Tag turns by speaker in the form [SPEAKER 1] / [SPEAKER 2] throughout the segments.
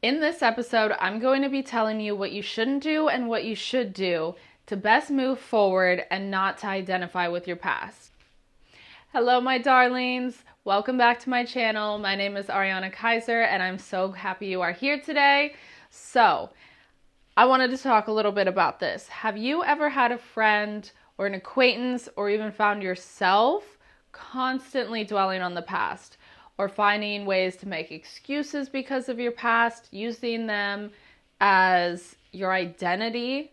[SPEAKER 1] In this episode, I'm going to be telling you what you shouldn't do and what you should do to best move forward and not to identify with your past. Hello, my darlings. Welcome back to my channel. My name is Ariana Kaiser, and I'm so happy you are here today. So, I wanted to talk a little bit about this. Have you ever had a friend or an acquaintance or even found yourself constantly dwelling on the past? Or finding ways to make excuses because of your past, using them as your identity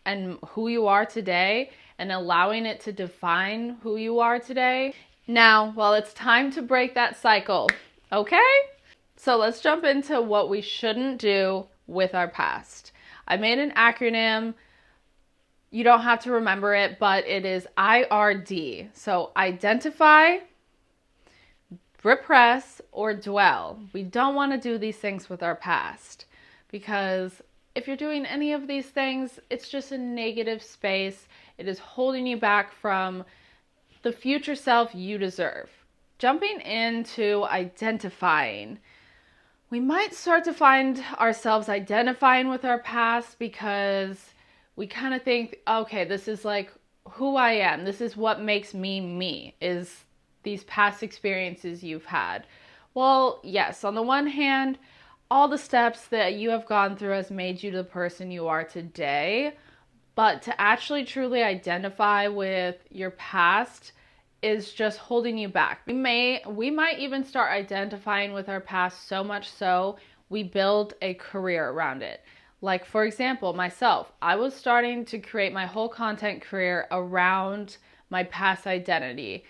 [SPEAKER 1] and who you are today, and allowing it to define who you are today. Now, well, it's time to break that cycle, okay? So let's jump into what we shouldn't do with our past. I made an acronym. You don't have to remember it, but it is IRD. So identify, repress, or dwell. We don't want to do these things with our past, because if you're doing any of these things, it's just a negative space. It is holding you back from the future self you deserve. Jumping into identifying, we might start to find ourselves identifying with our past because we kind of think, okay, this is like who I am. This is what makes me me, is these past experiences you've had. Well, yes, on the one hand, all the steps that you have gone through has made you the person you are today, but to actually truly identify with your past is just holding you back. We might even start identifying with our past so much so we build a career around it. Like, for example, myself, I was starting to create my whole content career around my past identity.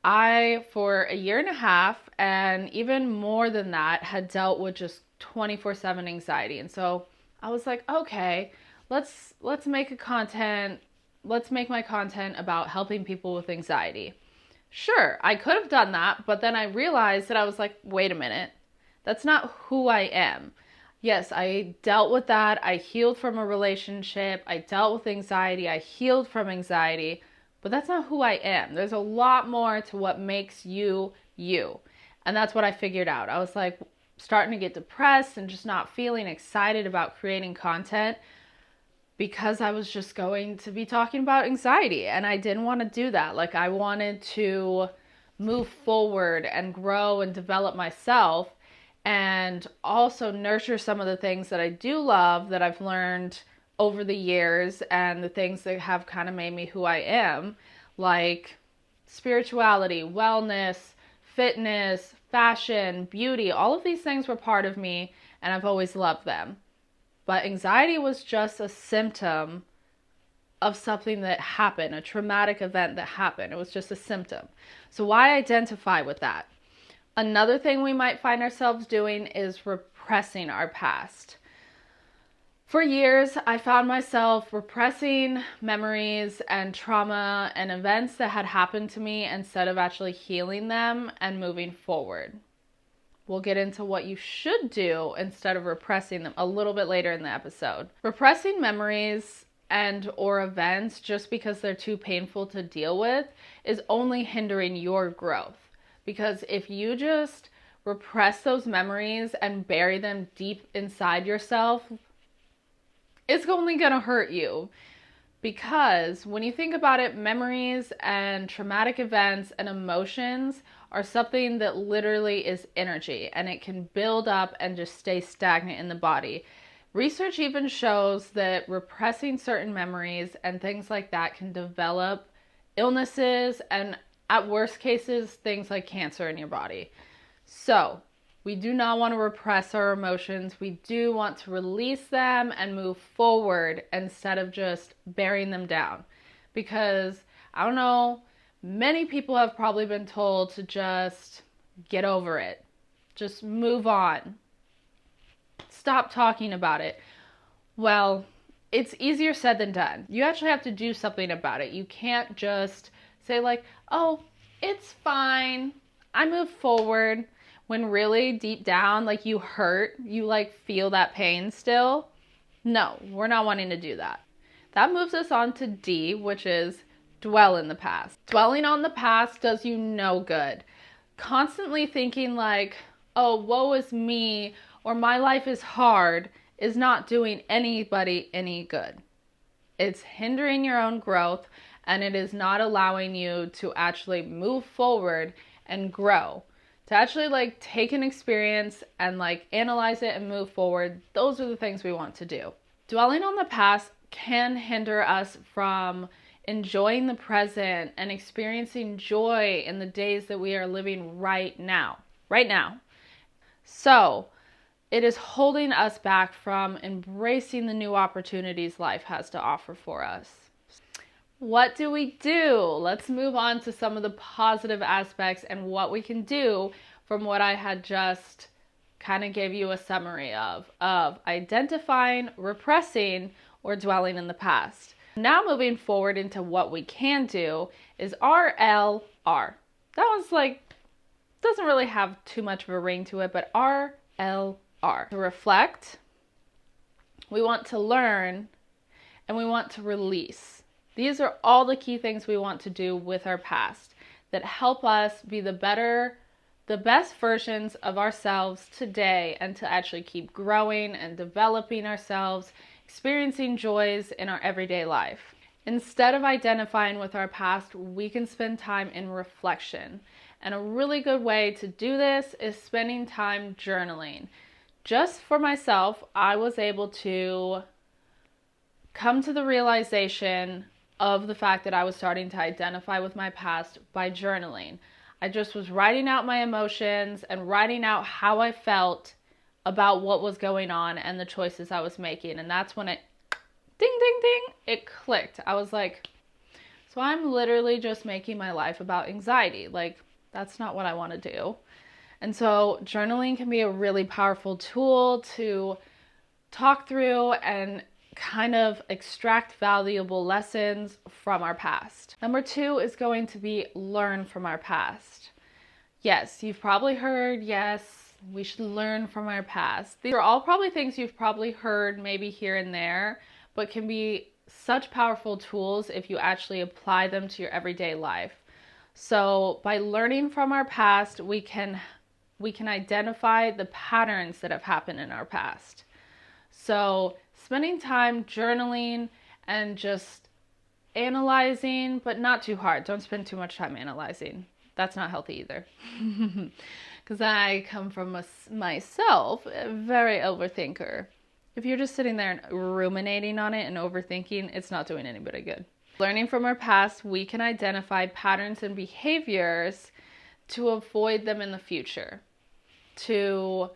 [SPEAKER 1] I, for a year and a half, and even more than that, had dealt with just 24/7 anxiety. And so I was like, okay, let's make my content about helping people with anxiety. Sure, I could have done that, but then I realized that I was like, wait a minute, that's not who I am. Yes, I dealt with that. I healed from a relationship. I dealt with anxiety. I healed from anxiety. But that's not who I am. There's a lot more to what makes you, you. And that's what I figured out. I was like starting to get depressed and just not feeling excited about creating content because I was just going to be talking about anxiety. And I didn't want to do that. Like, I wanted to move forward and grow and develop myself and also nurture some of the things that I do love that I've learned over the years, and the things that have kind of made me who I am, like spirituality, wellness, fitness, fashion, beauty. All of these things were part of me, and I've always loved them. But anxiety was just a symptom of something that happened, a traumatic event that happened. It was just a symptom. So why identify with that? Another thing we might find ourselves doing is repressing our past. For years, I found myself repressing memories and trauma and events that had happened to me instead of actually healing them and moving forward. We'll get into what you should do instead of repressing them a little bit later in the episode. Repressing memories and or events just because they're too painful to deal with is only hindering your growth. Because if you just repress those memories and bury them deep inside yourself, it's only going to hurt you. Because when you think about it, memories and traumatic events and emotions are something that literally is energy, and it can build up and just stay stagnant in the body. Research even shows that repressing certain memories and things like that can develop illnesses and, at worst cases, things like cancer in your body. So we do not want to repress our emotions. We do want to release them and move forward instead of just burying them down. Because, I don't know, many people have probably been told to just get over it. Just move on. Stop talking about it. Well, it's easier said than done. You actually have to do something about it. You can't just say like, oh, it's fine, I moved forward, when really deep down, like, you hurt, you like feel that pain still. No, we're not wanting to do that. That moves us on to D, which is dwell in the past. Dwelling on the past does you no good. Constantly thinking like, oh, woe is me, or my life is hard is not doing anybody any good. It's hindering your own growth, and it is not allowing you to actually move forward and grow. To actually like take an experience and like analyze it and move forward. Those are the things we want to do. Dwelling on the past can hinder us from enjoying the present and experiencing joy in the days that we are living right now. Right now. So, it is holding us back from embracing the new opportunities life has to offer for us. What do we do? Let's move on to some of the positive aspects and what we can do from what I had just kind of gave you a summary of identifying, repressing, or dwelling in the past. Now moving forward into what we can do is RLR. That one's like, doesn't really have too much of a ring to it, but RLR. To reflect, we want to learn, and we want to release. These are all the key things we want to do with our past that help us be the best versions of ourselves today, and to actually keep growing and developing ourselves, experiencing joys in our everyday life. Instead of identifying with our past, we can spend time in reflection. And a really good way to do this is spending time journaling. Just for myself, I was able to come to the realization of the fact that I was starting to identify with my past by journaling. I just was writing out my emotions and writing out how I felt about what was going on and the choices I was making. And that's when it, ding, ding, ding, it clicked. I was like, so I'm literally just making my life about anxiety. Like, that's not what I want to do. And so journaling can be a really powerful tool to talk through and kind of extract valuable lessons from our past. Number 2 is going to be learn from our past. Yes, you've probably heard, yes, we should learn from our past. These are all probably things you've probably heard maybe here and there, but can be such powerful tools if you actually apply them to your everyday life. So by learning from our past, we can identify the patterns that have happened in our past. So spending time journaling and just analyzing, but not too hard. Don't spend too much time analyzing. That's not healthy either. Because I come from myself, a very overthinker. If you're just sitting there and ruminating on it and overthinking, it's not doing anybody good. Learning from our past, we can identify patterns and behaviors to avoid them in the future. To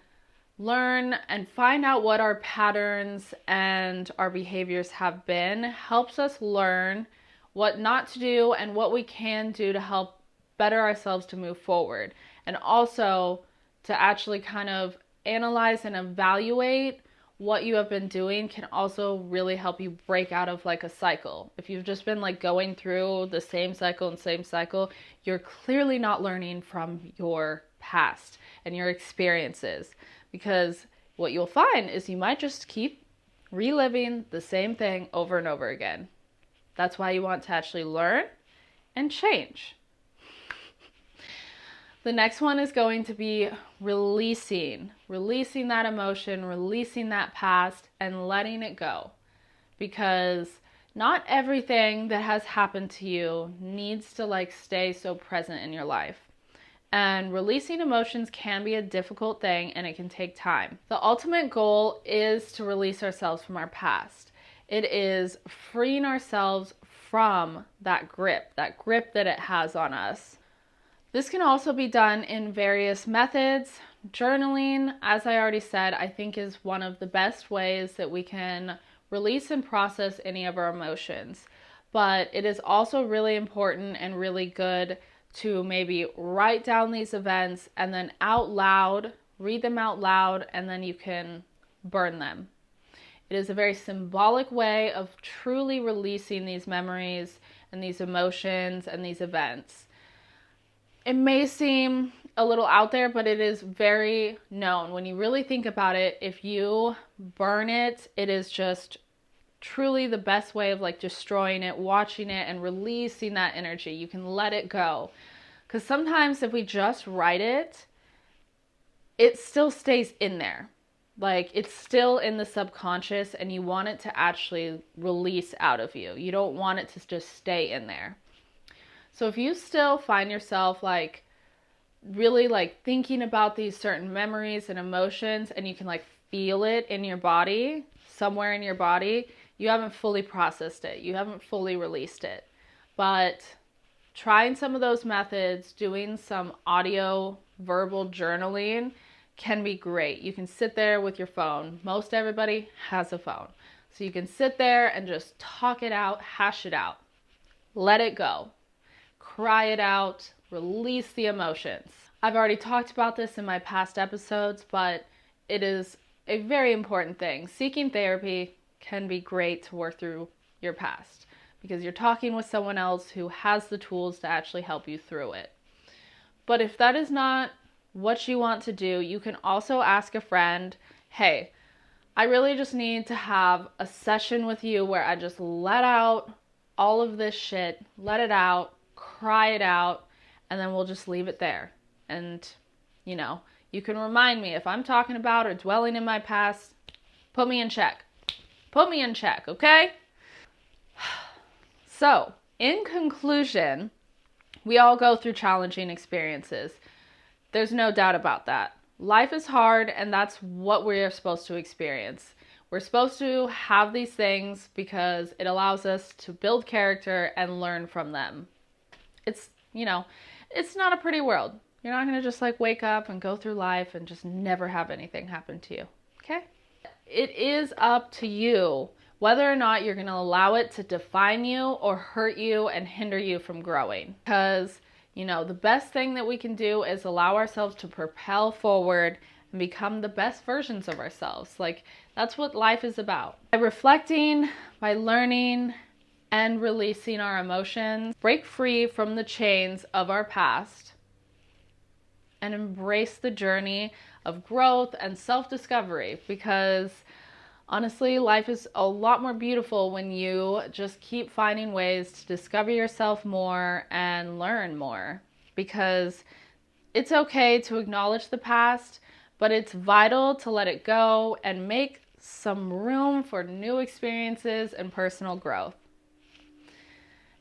[SPEAKER 1] learn and find out what our patterns and our behaviors have been helps us learn what not to do and what we can do to help better ourselves to move forward. And also to actually kind of analyze and evaluate what you have been doing can also really help you break out of like a cycle. If you've just been like going through the same cycle, you're clearly not learning from your past and your experiences, because what you'll find is you might just keep reliving the same thing over and over again. That's why you want to actually learn and change. The next one is going to be releasing that emotion, releasing that past, and letting it go. Because not everything that has happened to you needs to like stay so present in your life. And releasing emotions can be a difficult thing, and it can take time. The ultimate goal is to release ourselves from our past. It is freeing ourselves from that grip that it has on us. This can also be done in various methods. Journaling, as I already said, I think is one of the best ways that we can release and process any of our emotions. But it is also really important and really good to maybe write down these events and then out loud, read them out loud, and then you can burn them. It is a very symbolic way of truly releasing these memories and these emotions and these events. It may seem a little out there, but it is very known. When you really think about it, if you burn it, it is just truly the best way of like destroying it, watching it, and releasing that energy. You can let it go. Because sometimes if we just write it, it still stays in there. Like, it's still in the subconscious and you want it to actually release out of you. You don't want it to just stay in there. So if you still find yourself like really like thinking about these certain memories and emotions, and you can like feel it in your body, somewhere in your body, you haven't fully processed it. You haven't fully released it. But trying some of those methods, doing some audio, verbal journaling can be great. You can sit there with your phone. Most everybody has a phone. So you can sit there and just talk it out, hash it out. Let it go. Cry it out. Release the emotions. I've already talked about this in my past episodes, but it is a very important thing. Seeking therapy can be great to work through your past because you're talking with someone else who has the tools to actually help you through it. But if that is not what you want to do, you can also ask a friend, hey, I really just need to have a session with you where I just let out all of this shit, let it out, cry it out, and then we'll just leave it there. And, you know, you can remind me if I'm talking about or dwelling in my past, put me in check. Put me in check, okay? So, in conclusion, we all go through challenging experiences. There's no doubt about that. Life is hard, and that's what we're supposed to experience. We're supposed to have these things because it allows us to build character and learn from them. It's, you know, it's not a pretty world. You're not going to just like wake up and go through life and just never have anything happen to you. Okay? It is up to you whether or not you're going to allow it to define you or hurt you and hinder you from growing. Because, you know, the best thing that we can do is allow ourselves to propel forward and become the best versions of ourselves. Like, that's what life is about. By reflecting, by learning, and releasing our emotions, break free from the chains of our past, and embrace the journey of growth and self-discovery, because honestly, life is a lot more beautiful when you just keep finding ways to discover yourself more and learn more. Because it's okay to acknowledge the past, but it's vital to let it go and make some room for new experiences and personal growth.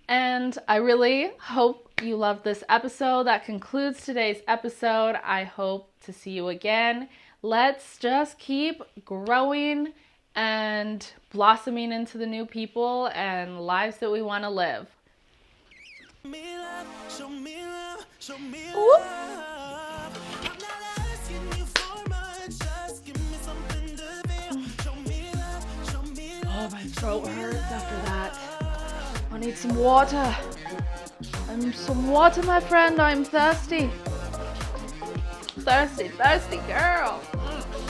[SPEAKER 1] And I really hope you loved this episode. That concludes today's episode. I hope to see you again. Let's just keep growing and blossoming into the new people and lives that we want to live. Ooh. Oh, my throat hurts after that. I need some water. Some water, my friend. I'm thirsty. Thirsty girl.